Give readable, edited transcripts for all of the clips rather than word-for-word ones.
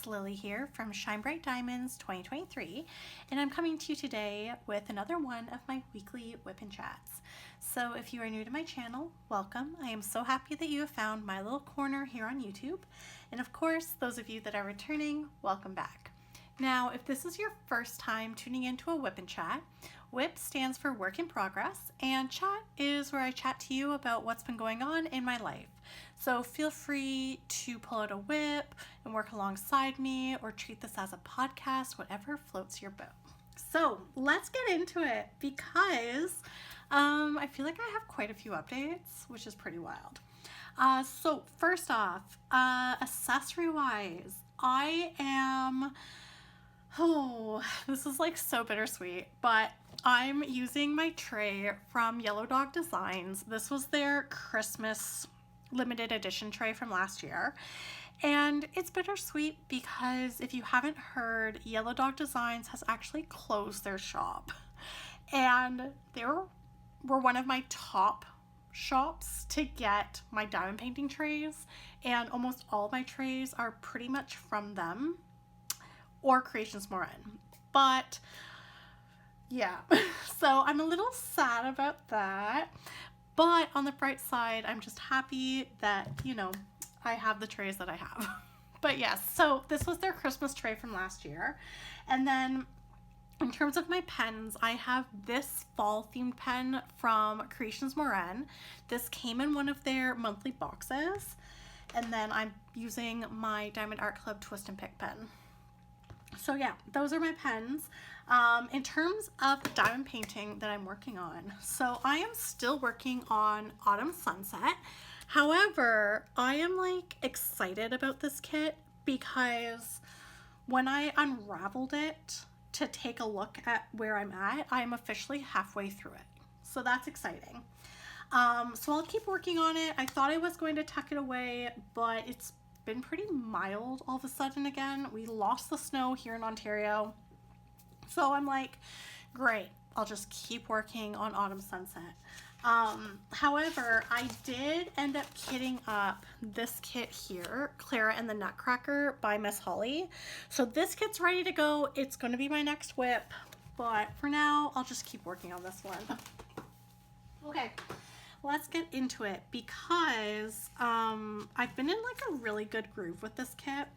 it's Lily here from Shine Bright Diamonds 2023, and I'm coming to you today with another one of my weekly WIP'n chats. So if you are new to my channel, welcome. I am so happy that you have found my little corner here on YouTube, and of course, those of you that are returning, welcome back. Now, if this is your first time tuning into a WIP'n chat, WIP stands for Work in Progress, and chat is where I chat to you about what's been going on in my life. So feel free to pull out a WIP and work alongside me, or treat this as a podcast, whatever floats your boat. So let's get into it, because I feel like I have quite a few updates, which is pretty wild. So first off, accessory wise, this is like so bittersweet, but I'm using my tray from Yellow Dog Designs. This was their Christmas limited edition tray from last year. And it's bittersweet because if you haven't heard, Yellow Dog Designs has actually closed their shop. And they were one of my top shops to get my diamond painting trays. And almost all my trays are pretty much from them or Creations Morin. But yeah, so I'm a little sad about that. But on the bright side, I'm just happy that, I have the trays that I have. But yes, so this was their Christmas tray from last year. And then in terms of my pens, I have this fall themed pen from Creations Morin. This came in one of their monthly boxes. And then I'm using my Diamond Art Club Twist and Pick pen. So yeah, those are my pens. In terms of the diamond painting that I'm working on, so I am still working on Autumn Sunset. However, I am excited about this kit because when I unraveled it to take a look at where I'm at, I'm officially halfway through it. So that's exciting. So I'll keep working on it. I thought I was going to tuck it away, but it's been pretty mild all of a sudden again. We lost the snow here in Ontario. So I'm like, great, I'll just keep working on Autumn Sunset. However, I did end up kitting up this kit here, Clara and the Nutcracker by Miss Holly. So this kit's ready to go. It's going to be my next WIP, but for now, I'll just keep working on this one. Okay. Let's get into it because I've been in a really good groove with this kit,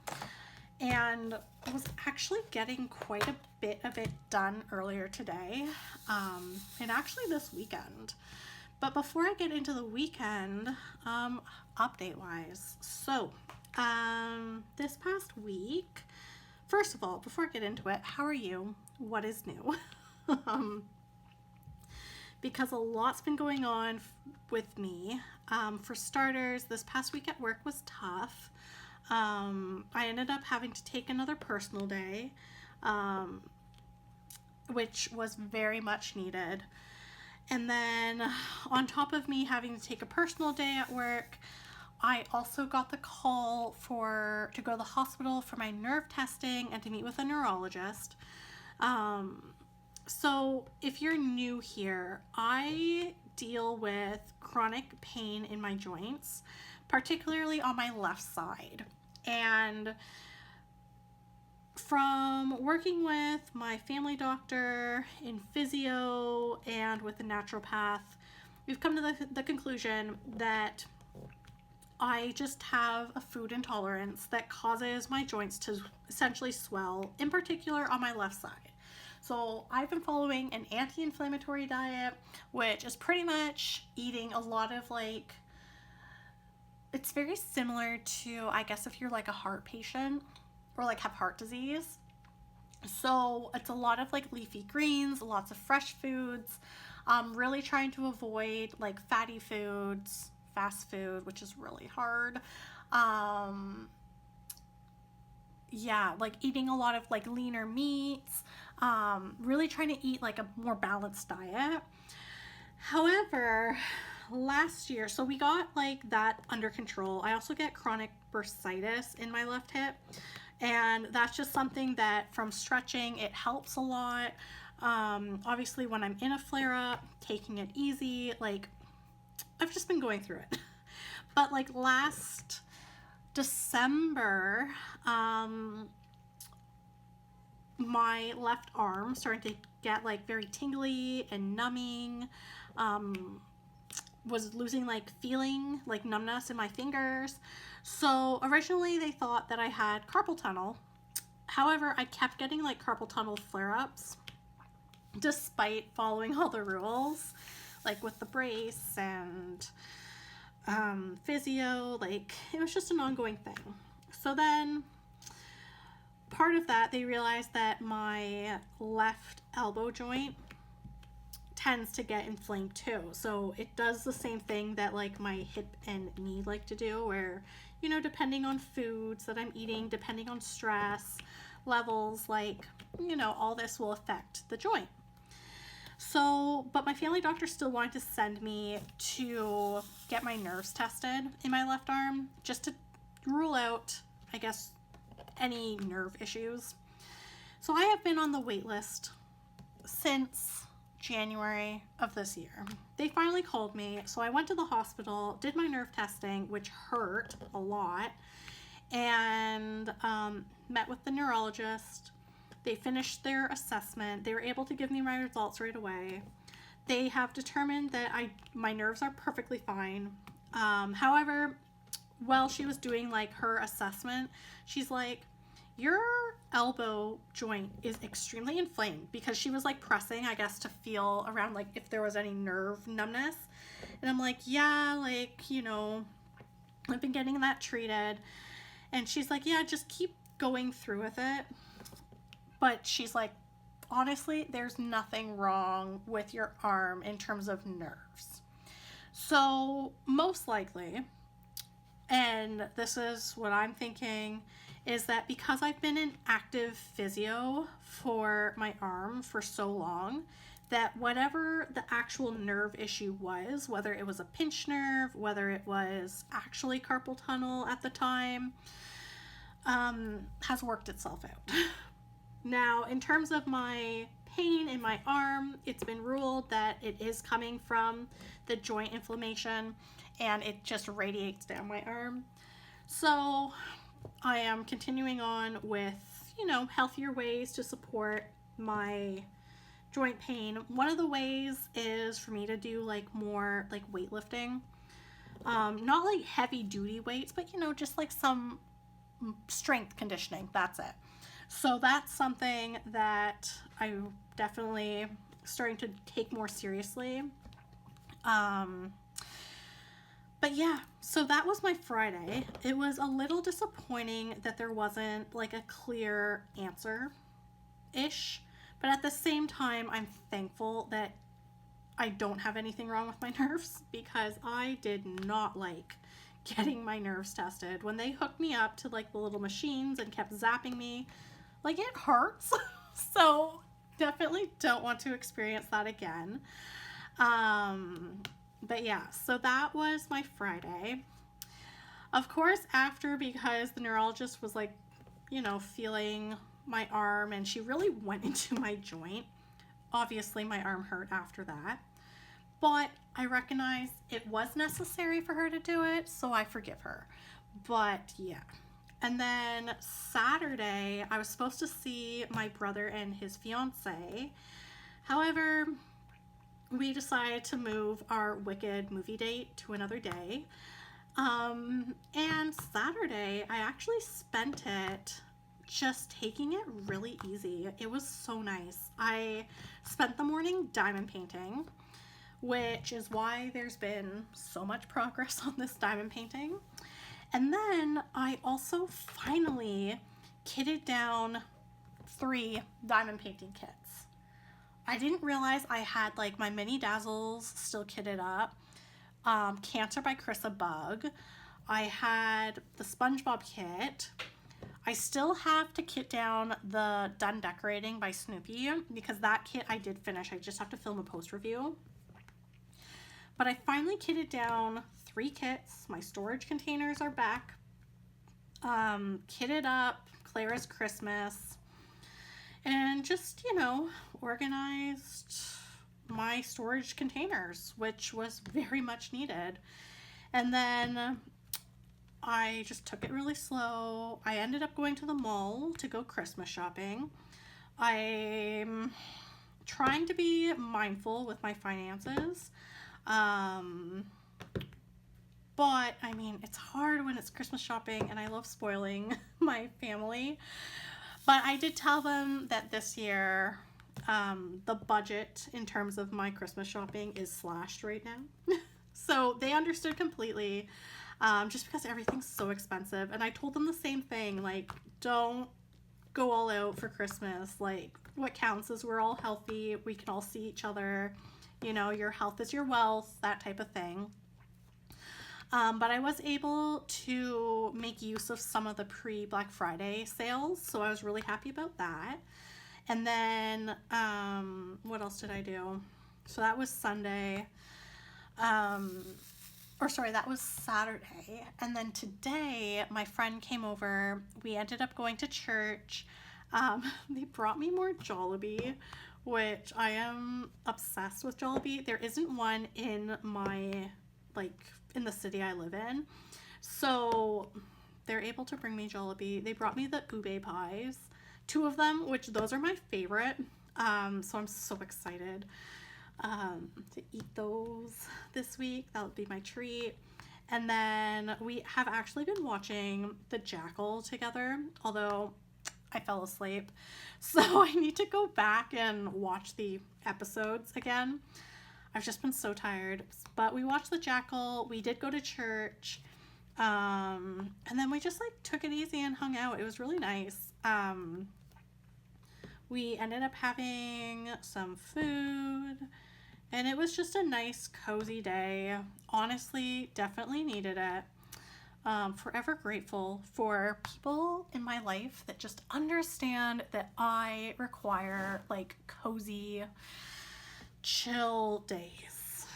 and I was actually getting quite a bit of it done earlier today and actually this weekend. But before I get into the weekend, update wise, so this past week, first of all, before I get into it, how are you? What is new? Because a lot's been going on with me. For starters, this past week at work was tough. I ended up having to take another personal day, which was very much needed. And then on top of me having to take a personal day at work, I also got the call to go to the hospital for my nerve testing and to meet with a neurologist. So if you're new here, I deal with chronic pain in my joints, particularly on my left side. And from working with my family doctor in physio and with the naturopath, we've come to the conclusion that I just have a food intolerance that causes my joints to essentially swell, in particular on my left side. So I've been following an anti-inflammatory diet, which is pretty much eating a lot of it's very similar to, I guess, if you're a heart patient or have heart disease. So it's a lot of leafy greens, lots of fresh foods, really trying to avoid fatty foods, fast food, which is really hard. Yeah, eating a lot of leaner meats, really trying to eat a more balanced diet. However, last year, so we got that under control. I also get chronic bursitis in my left hip, and that's just something that from stretching, it helps a lot. Obviously when I'm in a flare up, taking it easy, I've just been going through it. But last December, my left arm starting to get like very tingly and numbing. Was losing like feeling like numbness in my fingers. So originally they thought that I had carpal tunnel. However, I kept getting like carpal tunnel flare-ups despite following all the rules, like with the brace and physio. Like, it was just an ongoing thing. So then part of that, they realized that my left elbow joint tends to get inflamed too. So it does the same thing that like my hip and knee like to do, where, you know, depending on foods that I'm eating, depending on stress levels, like, you know, all this will affect the joint. So, but my family doctor still wanted to send me to get my nerves tested in my left arm, just to rule out, I guess, any nerve issues. So I have been on the wait list since January of this year. They finally called me, so I went to the hospital, did my nerve testing, which hurt a lot, and met with the neurologist. They finished their assessment. They were able to give me my results right away. They have determined that my nerves are perfectly fine. However, while she was doing like her assessment, she's like, your elbow joint is extremely inflamed, because she was like pressing, I guess, to feel around like if there was any nerve numbness. And I'm like, yeah, like, you know, I've been getting that treated. And she's like, yeah, just keep going through with it. But she's like, honestly, there's nothing wrong with your arm in terms of nerves. So most likely, and this is what I'm thinking, is that because I've been in active physio for my arm for so long, that whatever the actual nerve issue was, whether it was a pinched nerve, whether it was actually carpal tunnel at the time, has worked itself out. Now, in terms of my pain in my arm, it's been ruled that it is coming from the joint inflammation, and it just radiates down my arm. So I am continuing on with, you know, healthier ways to support my joint pain. One of the ways is for me to do like more like weightlifting. Not like heavy duty weights, but, you know, just like some strength conditioning. That's it. So that's something that I'm definitely starting to take more seriously. But yeah, so that was my Friday. It was a little disappointing that there wasn't like a clear answer-ish, but at the same time, I'm thankful that I don't have anything wrong with my nerves, because I did not like getting my nerves tested. When they hooked me up to like the little machines and kept zapping me, like, it hurts. So definitely don't want to experience that again. But yeah, so that was my Friday. Of course, after, because the neurologist was like, you know, feeling my arm, and she really went into my joint. Obviously, my arm hurt after that. But I recognized it was necessary for her to do it, so I forgive her. But yeah. And then Saturday, I was supposed to see my brother and his fiance. However, we decided to move our Wicked movie date to another day. And Saturday, I actually spent it just taking it really easy. It was so nice. I spent the morning diamond painting, which is why there's been so much progress on this diamond painting. And then I also finally kitted down 3 diamond painting kits. I didn't realize I had like my mini dazzles still kitted up. Cancer by Chris Bug. I had the SpongeBob kit. I still have to kit down the Done Decorating by Snoopy, because that kit I did finish. I just have to film a post review. But I finally kitted down 3 kits. My storage containers are back. Kitted up Clara's Christmas. And just, you know, organized my storage containers, which was very much needed. And then I just took it really slow. I ended up going to the mall to go Christmas shopping. I'm trying to be mindful with my finances. Um, but I mean, it's hard when it's Christmas shopping and I love spoiling my family. But I did tell them that this year, the budget in terms of my Christmas shopping is slashed right now. So they understood completely, just because everything's so expensive. And I told them the same thing, like, don't go all out for Christmas. Like, what counts is we're all healthy, we can all see each other, you know, your health is your wealth, that type of thing. But I was able to make use of some of the pre-Black Friday sales, so I was really happy about that. And then, what else did I do? So that was Sunday. That was Saturday. And then today, my friend came over. We ended up going to church. They brought me more Jollibee, which I am obsessed with Jollibee. There isn't one in in the city I live in. So they're able to bring me Jollibee. They brought me the ube pies, 2 of them, which those are my favorite. So I'm so excited to eat those this week. That'll be my treat. And then we have actually been watching The Jackal together, although I fell asleep. So I need to go back and watch the episodes again. I've just been so tired. But we watched The Jackal. We did go to church. And then we just took it easy and hung out. It was really nice. We ended up having some food. And it was just a nice, cozy day. Honestly, definitely needed it. Forever grateful for people in my life that just understand that I require cozy, chill days,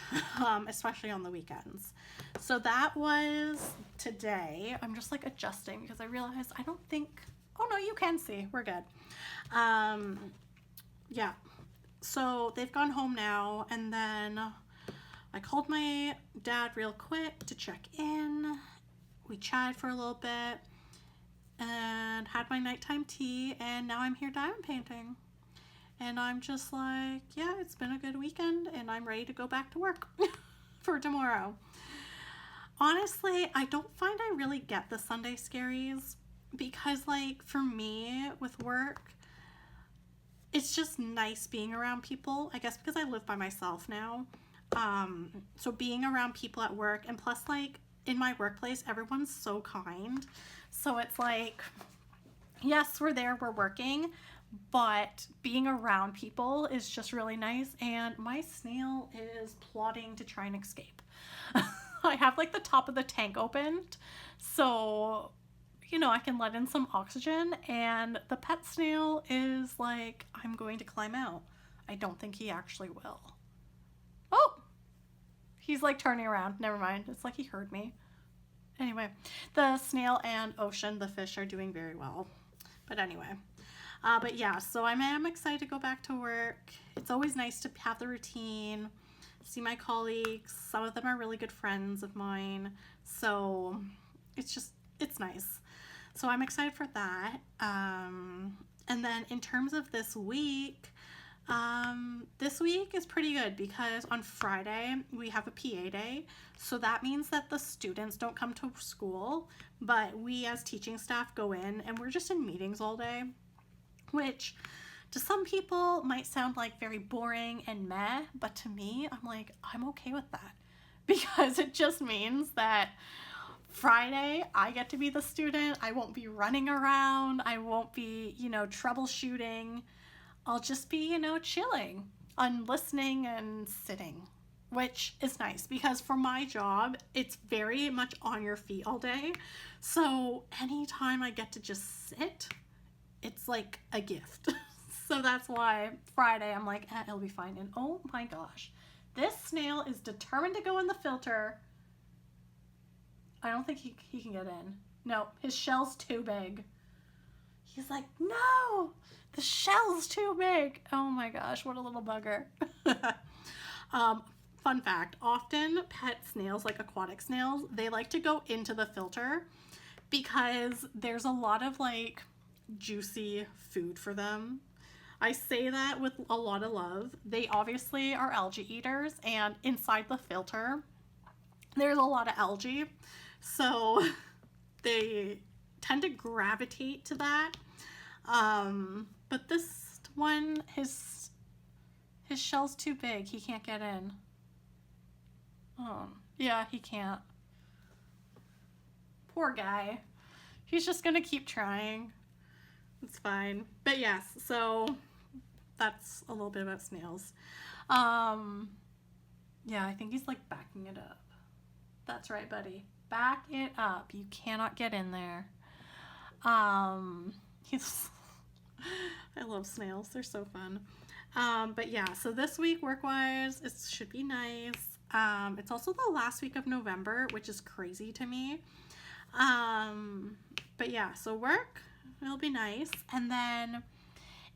especially on the weekends. So that was today. I'm just adjusting because I realized I don't think, oh no, you can see, we're good. Yeah. So they've gone home now, and then I called my dad real quick to check in. We chatted for a little bit and had my nighttime tea, and now I'm here diamond painting. And I'm just yeah, it's been a good weekend, and I'm ready to go back to work for tomorrow. Honestly, I don't find I really get the Sunday scaries because, for me with work, it's just nice being around people. I guess because I live by myself now. So being around people at work, and plus in my workplace, everyone's so kind. So it's yes, we're there, we're working, but being around people is just really nice. And my snail is plotting to try and escape. I have the top of the tank opened, so I can let in some oxygen, and the pet snail is I'm going to climb out. I don't think he actually will. Oh, he's turning around. Never mind. It's he heard me. Anyway, the snail and Ocean, the fish, are doing very well. But anyway, but yeah, so I'm excited to go back to work. It's always nice to have the routine, see my colleagues. Some of them are really good friends of mine. So it's nice. So I'm excited for that. And then in terms of this week is pretty good because on Friday we have a PA day. So that means that the students don't come to school, but we as teaching staff go in and we're just in meetings all day, which to some people might sound very boring and meh, but to me, I'm okay with that because it just means that Friday, I get to be the student. I won't be running around. I won't be, troubleshooting. I'll just be, chilling and listening and sitting, which is nice because for my job, it's very much on your feet all day. So anytime I get to just sit, it's a gift. So that's why Friday, I'm it'll be fine. And oh my gosh, this snail is determined to go in the filter. I don't think he can get in. No, his shell's too big. He's no, the shell's too big. Oh my gosh, what a little bugger. Fun fact, often pet snails, aquatic snails, they like to go into the filter because there's a lot of juicy food for them. I say that with a lot of love. They obviously are algae eaters, and inside the filter, there's a lot of algae. So they tend to gravitate to that. But this one, his shell's too big. He can't get in. Oh, yeah, he can't. Poor guy. He's just gonna keep trying. It's fine. But yes, so that's a little bit about snails. Yeah, I think he's like backing it up. That's right, buddy. Back it up. You cannot get in there. He's I love snails. They're so fun. But yeah, so this week work-wise, it should be nice. It's also the last week of November, which is crazy to me. But yeah, so work, it'll be nice. And then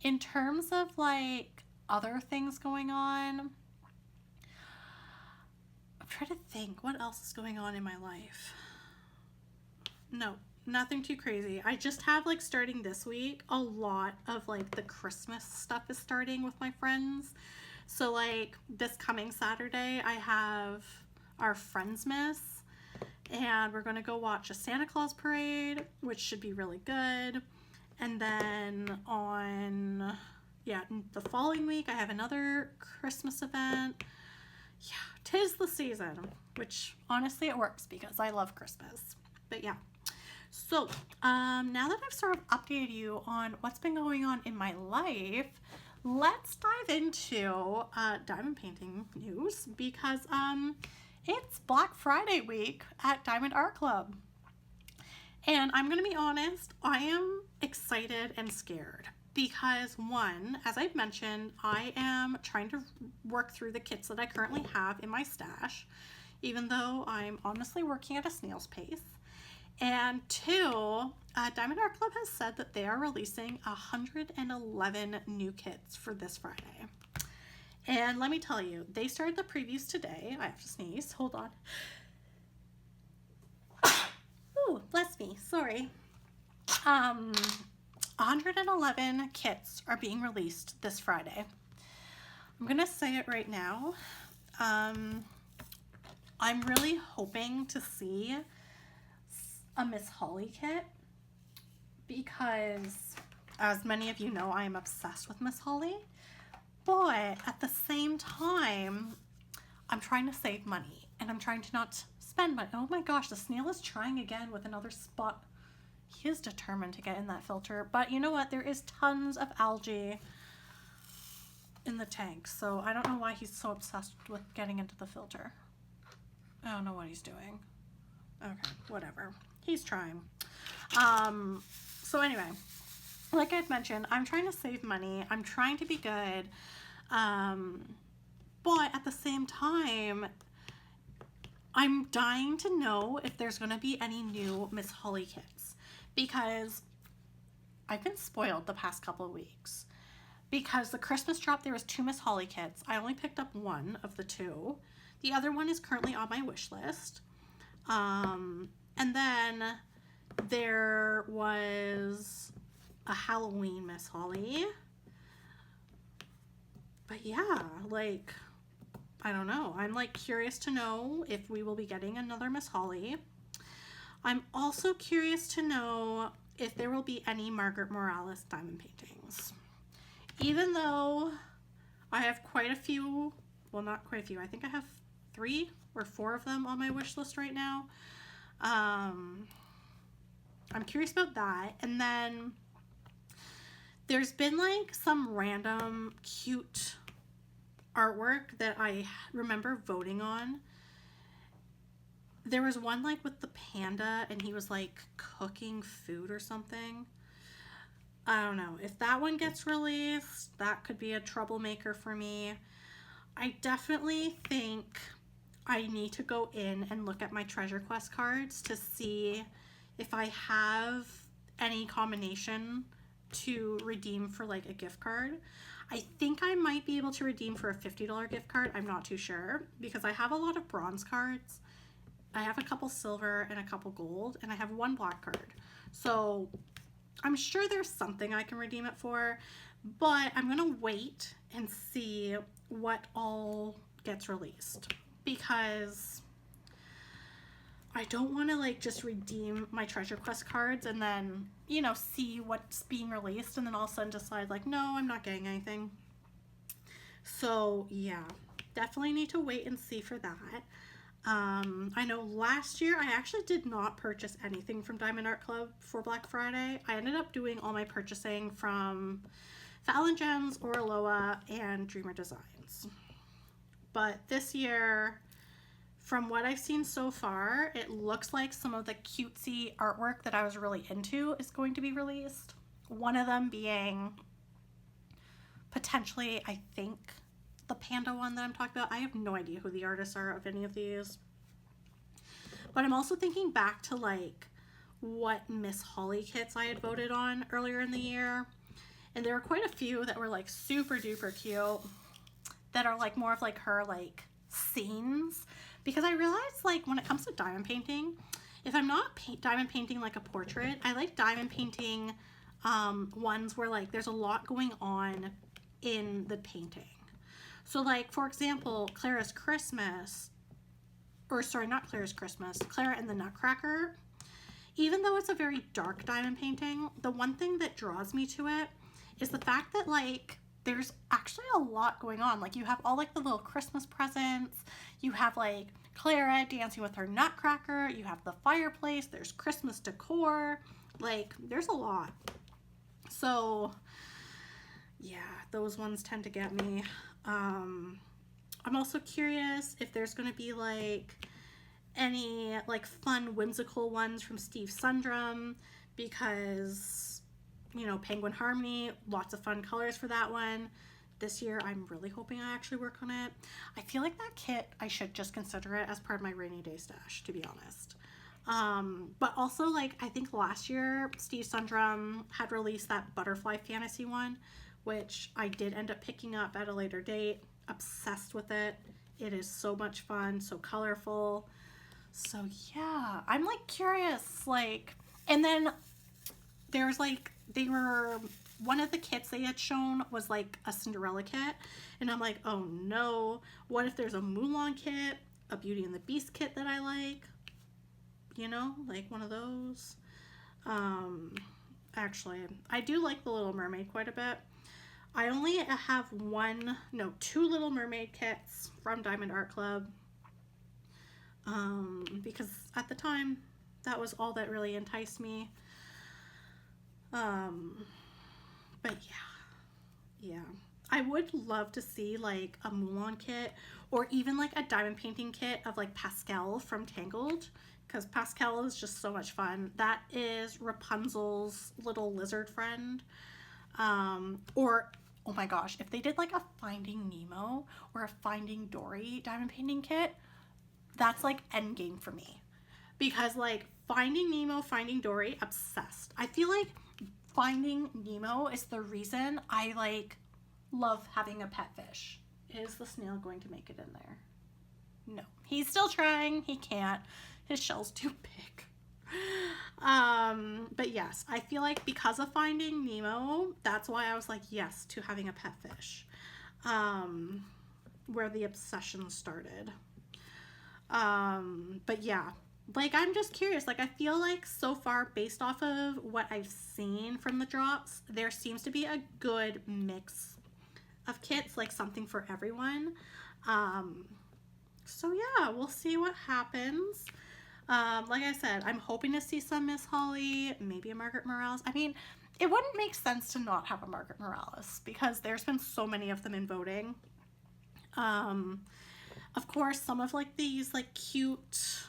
in terms of like other things going on, I'm trying to think what else is going on in my life. No, nothing too crazy. I just have like starting this week, a lot of like the Christmas stuff is starting with my friends. So like this coming Saturday, I have our Friendsmas, and we're gonna go watch a Santa Claus parade, which should be really good. And then on, yeah, the following week, I have another Christmas event. Yeah, 'tis the season, which honestly it works because I love Christmas. But yeah. So, now that I've sort of updated you on what's been going on in my life, let's dive into diamond painting news because it's Black Friday week at Diamond Art Club. And I'm going to be honest, I am excited and scared because one, as I've mentioned, I am trying to work through the kits that I currently have in my stash, even though I'm honestly working at a snail's pace. And two, Diamond Art Club has said that they are releasing 111 new kits for this Friday. And let me tell you, they started the previews today. I have to sneeze. Hold on. Ooh, bless me. Sorry. 111 kits are being released this Friday. I'm going to say it right now. I'm really hoping to see a Miss Holly kit because, as many of you know, I am obsessed with Miss Holly. But at the same time, I'm trying to save money and I'm trying to not spend money. Oh my gosh, the snail is trying again with another spot. He is determined to get in that filter. But you know what? There is tons of algae in the tank. So I don't know why he's so obsessed with getting into the filter. I don't know what he's doing. Okay, whatever. He's trying. So anyway, like I've mentioned, I'm trying to save money. I'm trying to be good. But at the same time, I'm dying to know if there's going to be any new Miss Holly kits because I've been spoiled the past couple of weeks. Because the Christmas drop, there was 2 Miss Holly kits. I only picked up 1 of the 2. The other one is currently on my wish list. And then there was a Halloween Miss Holly. But yeah, like, I don't know. I'm like curious to know if we will be getting another Miss Holly. I'm also curious to know if there will be any Margaret Morales diamond paintings. Even though I have quite a few, well, not quite a few, I think I have 3 or 4 of them on my wish list right now. I'm curious about that. And then there's been like some random cute artwork that I remember voting on. There was one like with the panda and he was like cooking food or something. I don't know. If that one gets released, that could be a troublemaker for me. I definitely think I need to go in and look at my Treasure Quest cards to see if I have any combination to redeem for like a gift card. I think I might be able to redeem for a $50 gift card. I'm not too sure because I have a lot of bronze cards. I have a couple silver and a couple gold, and I have 1 black card. So I'm sure there's something I can redeem it for, but I'm gonna wait and see what all gets released, because I don't want to like just redeem my treasure quest cards and then, you know, see what's being released and then all of a sudden decide like, no, I'm not getting anything. So yeah, definitely need to wait and see for that. I know last year I actually did not purchase anything from Diamond Art Club for Black Friday. I ended up doing all my purchasing from Fallon Gems, Oraloa, and Dreamer Designs. But this year, from what I've seen so far, it looks like some of the cutesy artwork that I was really into is going to be released. One of them being potentially, I think, the panda one that I'm talking about. I have no idea who the artists are of any of these. But I'm also thinking back to like what Miss Holly kits I had voted on earlier in the year. And there were quite a few that were like super duper cute that are like more of like her like scenes. Because I realized like when it comes to diamond painting, if I'm not diamond painting like a portrait, I like diamond painting ones where like there's a lot going on in the painting. So like, for example, Clara's Christmas, or sorry, not Clara's Christmas, Clara and the Nutcracker, even though it's a very dark diamond painting, the one thing that draws me to it is the fact that like there's actually a lot going on. Like you have all like the little Christmas presents, you have like Clara dancing with her Nutcracker, you have the fireplace, there's Christmas decor, like there's a lot. So yeah, those ones tend to get me. I'm also curious if there's going to be like any like fun whimsical ones from Steve Sundrum, because you know, Penguin Harmony, lots of fun colors for that one. This year I'm really hoping I actually work on it. I feel like that kit, I should just consider it as part of my rainy day stash, to be honest. But also like I think last year Steve Sundrum had released that Butterfly Fantasy one, which I did end up picking up at a later date. Obsessed with it. It is so much fun, so colorful. So yeah, I'm like curious, like, and then there's like, they were, one of the kits they had shown was like a Cinderella kit, and I'm like, oh no, what if there's a Mulan kit, a Beauty and the Beast kit that I like, you know, like one of those. Actually, I do like the Little Mermaid quite a bit. I only have two Little Mermaid kits from Diamond Art Club, because at the time that was all that really enticed me. But yeah, I would love to see like a Mulan kit, or even like a diamond painting kit of like Pascal from Tangled, because Pascal is just so much fun. That is Rapunzel's little lizard friend. Or oh my gosh, if they did like a Finding Nemo or a Finding Dory diamond painting kit, that's like endgame for me. Because like Finding Nemo, Finding Dory, obsessed. I feel like Finding Nemo is the reason I like love having a pet fish. Is the snail going to make it in there? No, he's still trying. He can't. His shell's too big. But yes, I feel like because of Finding Nemo, that's why I was like yes to having a pet fish. Where the obsession started. But yeah, like I'm just curious. Like I feel like so far, based off of what I've seen from the drops, there seems to be a good mix of kits, like something for everyone. So yeah, we'll see what happens. Like I said, I'm hoping to see some Miss Holly, maybe a Margaret Morales. I mean, it wouldn't make sense to not have a Margaret Morales because there's been so many of them in voting. Of course, some of like these like cute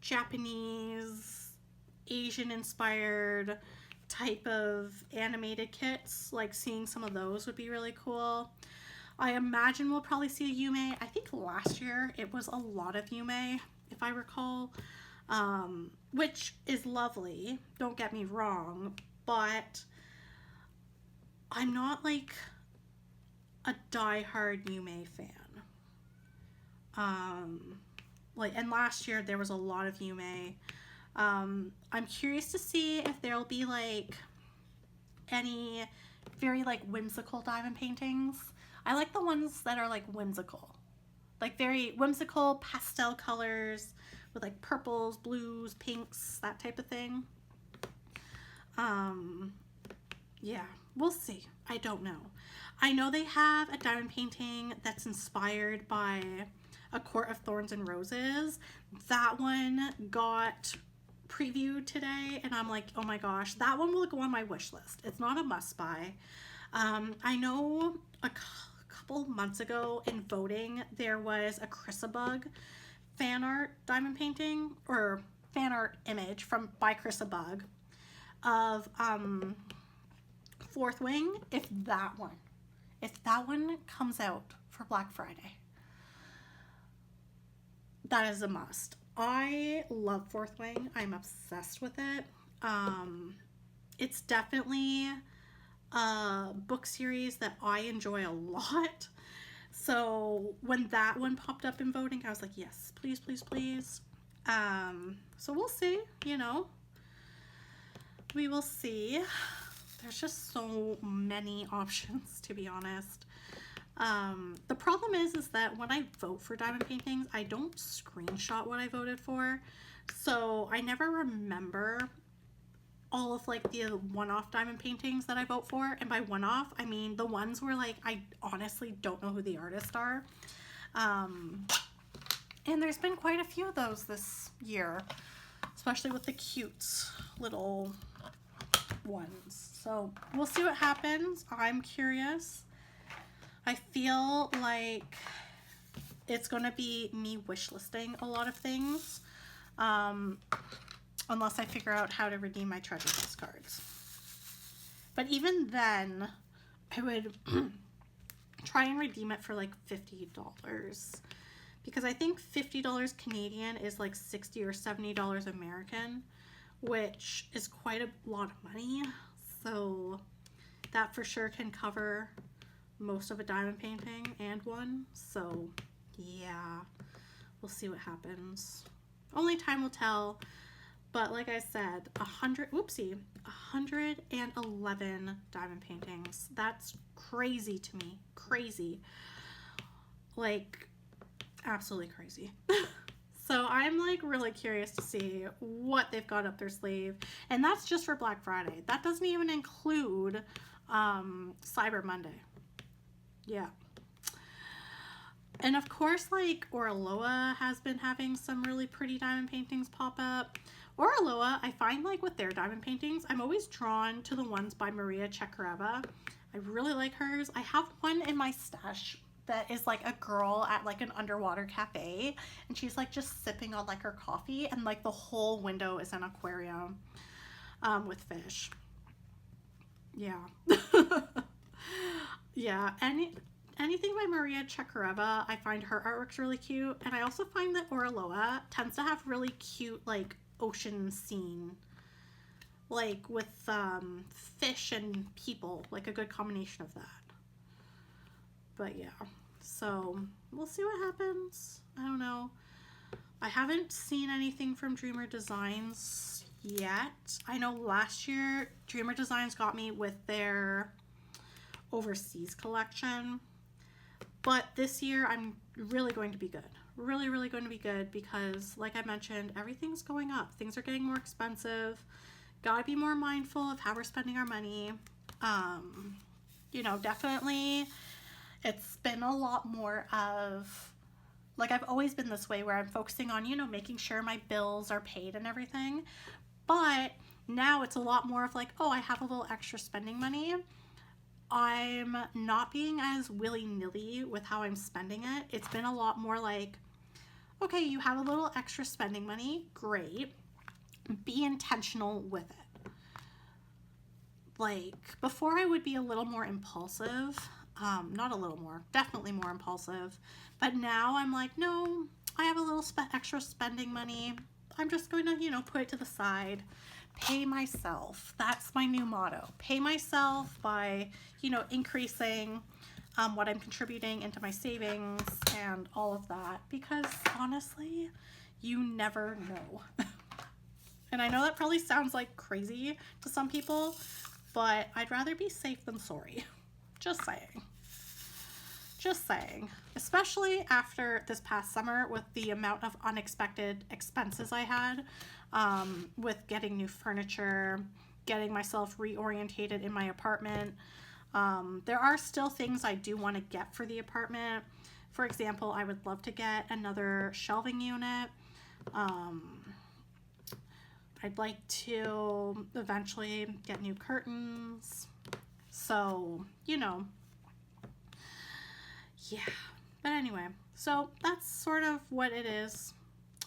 Japanese, Asian inspired type of animated kits, like seeing some of those would be really cool. I imagine we'll probably see a Yume. I think last year it was a lot of Yume, if I recall, which is lovely, don't get me wrong, but I'm not like a die-hard Yume fan. Like, and last year there was a lot of Yume. I'm curious to see if there'll be like any very like whimsical diamond paintings. I like the ones that are like whimsical, like very whimsical pastel colors with like purples, blues, pinks, that type of thing. Yeah, we'll see. I don't know. I know they have a diamond painting that's inspired by A Court of Thorns and Roses. That one got previewed today, and I'm like, oh my gosh, that one will go on my wish list. It's not a must buy. I know a couple months ago in voting, there was a Chrisabug fan art diamond painting, or fan art image by Chrisabug of Fourth Wing. If that one comes out for Black Friday, that is a must. I love Fourth Wing. I'm obsessed with it. It's definitely a book series that I enjoy a lot. So when that one popped up in voting, I was like, yes, please, please, please. So we'll see, you know. We will see. There's just so many options, to be honest. The problem is that when I vote for diamond paintings, I don't screenshot what I voted for. So I never remember all of like the one-off diamond paintings that I vote for. And by one-off, I mean the ones where like I honestly don't know who the artists are. And there's been quite a few of those this year, especially with the cute little ones. So we'll see what happens. I'm curious. I feel like it's going to be me wish listing a lot of things, unless I figure out how to redeem my treasure chest cards. But even then, I would try and redeem it for like $50, because I think $50 Canadian is like $60 or $70 American, which is quite a lot of money. So that for sure can cover most of a diamond painting and one. So yeah, we'll see what happens. Only time will tell. But like I said, 111 diamond paintings. That's crazy to me. Crazy. Like, absolutely crazy. So I'm like really curious to see what they've got up their sleeve. And that's just for Black Friday. That doesn't even include Cyber Monday. Yeah. And of course, like, Oraloa has been having some really pretty diamond paintings pop up. Oraloa, I find like with their diamond paintings, I'm always drawn to the ones by Maria Chekareva. I really like hers. I have one in my stash that is like a girl at like an underwater cafe, and she's like just sipping on like her coffee, and like the whole window is an aquarium with fish. Yeah. Yeah, anything by Maria Chekareva, I find her artwork's really cute. And I also find that Oraloa tends to have really cute like ocean scene, like with fish and people, like a good combination of that. But yeah, so we'll see what happens. I don't know. I haven't seen anything from Dreamer Designs yet. I know last year Dreamer Designs got me with their overseas collection, but this year I'm really going to be good. Really, really going to be good, because like I mentioned, everything's going up. Things are getting more expensive. Gotta be more mindful of how we're spending our money. You know, definitely it's been a lot more of, like, I've always been this way where I'm focusing on, you know, making sure my bills are paid and everything. But now it's a lot more of like, oh, I have a little extra spending money. I'm not being as willy-nilly with how I'm spending it. It's been a lot more like, okay, you have a little extra spending money, great. Be intentional with it. Like, before I would be a little more impulsive. Not a little more, definitely more impulsive. But now I'm like, no, I have a little extra spending money. I'm just going to, you know, put it to the side. Pay myself. That's my new motto. Pay myself by, you know, increasing what I'm contributing into my savings and all of that. Because honestly, you never know. And I know that probably sounds like crazy to some people, but I'd rather be safe than sorry. Just saying. Just saying. Especially after this past summer with the amount of unexpected expenses I had with getting new furniture, getting myself reorientated in my apartment. There are still things I do want to get for the apartment. For example, I would love to get another shelving unit. I'd like to eventually get new curtains. So, you know, yeah. But anyway, so that's sort of what it is.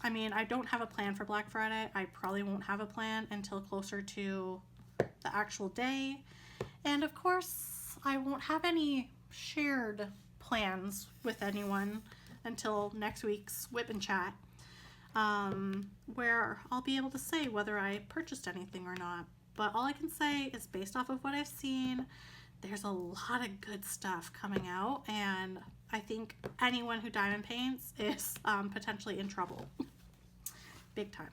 I mean, I don't have a plan for Black Friday. I probably won't have a plan until closer to the actual day. And of course, I won't have any shared plans with anyone until next week's WIP'n chat, where I'll be able to say whether I purchased anything or not. But all I can say is based off of what I've seen, there's a lot of good stuff coming out, and I think anyone who diamond paints is potentially in trouble. Big time.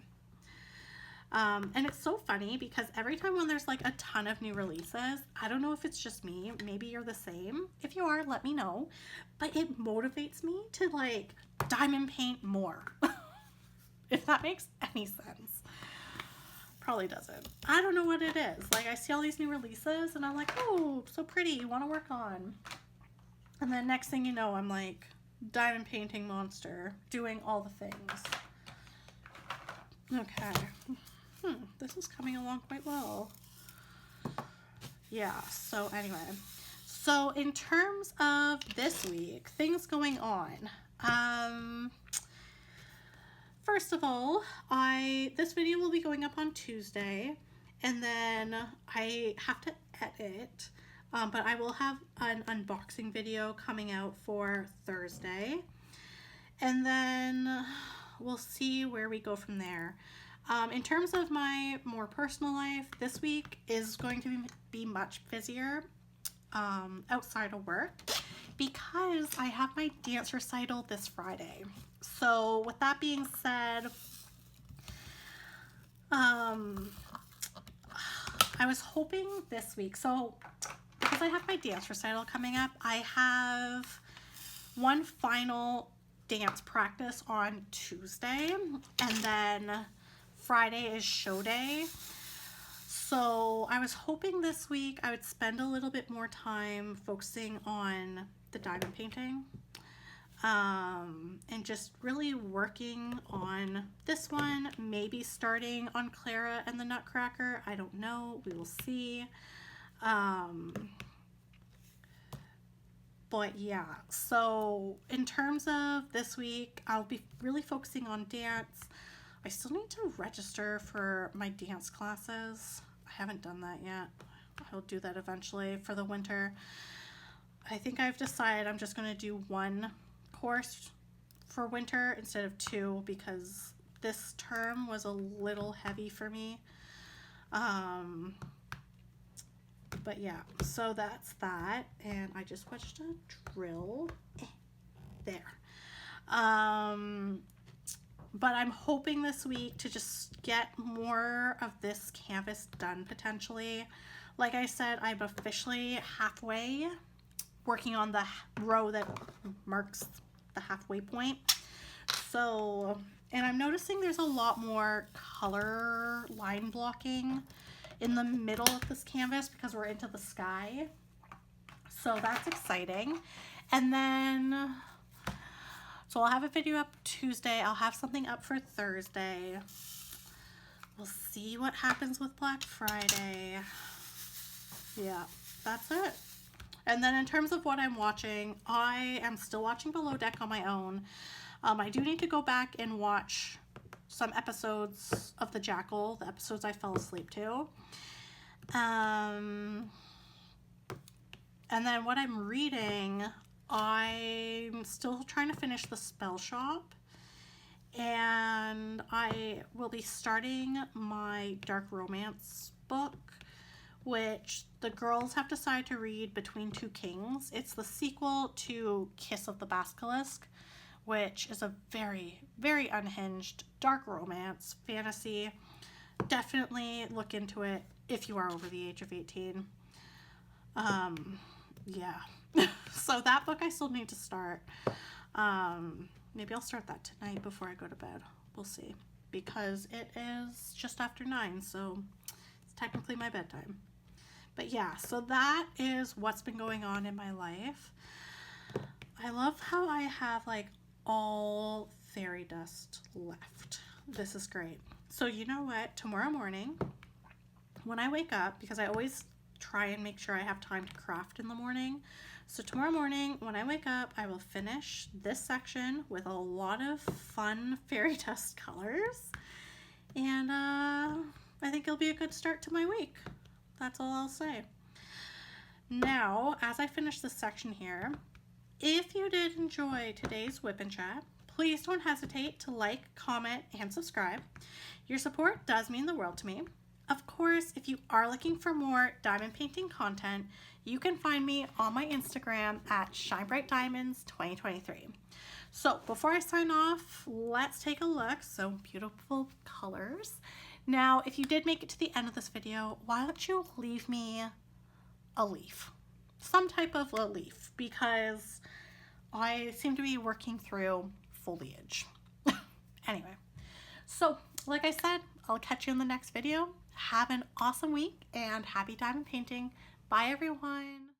And it's so funny because every time when there's like a ton of new releases, I don't know if it's just me, maybe you're the same. If you are, let me know. But it motivates me to like diamond paint more. If that makes any sense. Probably doesn't. I don't know what it is. Like I see all these new releases and I'm like, oh, so pretty, you want to work on. And then next thing you know, I'm like diamond painting monster, doing all the things. Okay. This is coming along quite well. Yeah, so anyway. So in terms of this week, things going on. First of all, this video will be going up on Tuesday, and then I have to edit, but I will have an unboxing video coming out for Thursday, and then we'll see where we go from there. In terms of my more personal life, this week is going to be much busier outside of work because I have my dance recital this Friday. So with that being said, I was hoping this week, so because I have my dance recital coming up, I have one final dance practice on Tuesday, and then Friday is show day. So I was hoping this week I would spend a little bit more time focusing on the diamond painting, and just really working on this one, maybe starting on Clara and the Nutcracker. I don't know, we will see. But yeah, so in terms of this week, I'll be really focusing on dance. I still need to register for my dance classes. I haven't done that yet. I'll do that eventually for the winter. I think I've decided I'm just going to do one course for winter instead of two because this term was a little heavy for me. But yeah, so that's that, and I just watched a drill there. But I'm hoping this week to just get more of this canvas done potentially. Like I said, I'm officially halfway working on the row that marks the halfway point. So, and I'm noticing there's a lot more color line blocking in the middle of this canvas because we're into the sky. So that's exciting. And then, so I'll have a video up Tuesday. I'll have something up for Thursday. We'll see what happens with Black Friday. Yeah, that's it. And then in terms of what I'm watching, I am still watching Below Deck on my own. I do need to go back and watch some episodes of The Jackal, the episodes I fell asleep to. And then what I'm reading, I'm still trying to finish The Spell Shop. And I will be starting my dark romance book, which the girls have decided to read, Between Two Kings. It's the sequel to Kiss of the Basilisk, which is a very, very unhinged dark romance fantasy. Definitely look into it if you are over the age of 18. Yeah. So that book I still need to start. Maybe I'll start that tonight before I go to bed. We'll see. Because it is just after 9, so it's technically my bedtime. But yeah, so that is what's been going on in my life. I love how I have like all fairy dust left. This is great. So you know what? Tomorrow morning, when I wake up, because I always try and make sure I have time to craft in the morning. So tomorrow morning, when I wake up, I will finish this section with a lot of fun fairy dust colors. And I think it'll be a good start to my week. That's all I'll say. Now, as I finish this section here, if you did enjoy today's WIP'n chat, please don't hesitate to like, comment, and subscribe. Your support does mean the world to me. Of course, if you are looking for more diamond painting content, you can find me on my Instagram at ShineBrightDiamonds2023. So before I sign off, let's take a look. So beautiful colors. Now, if you did make it to the end of this video, why don't you leave me a leaf? Some type of a leaf, because I seem to be working through foliage. Anyway, so like I said, I'll catch you in the next video. Have an awesome week and happy diamond painting. Bye everyone.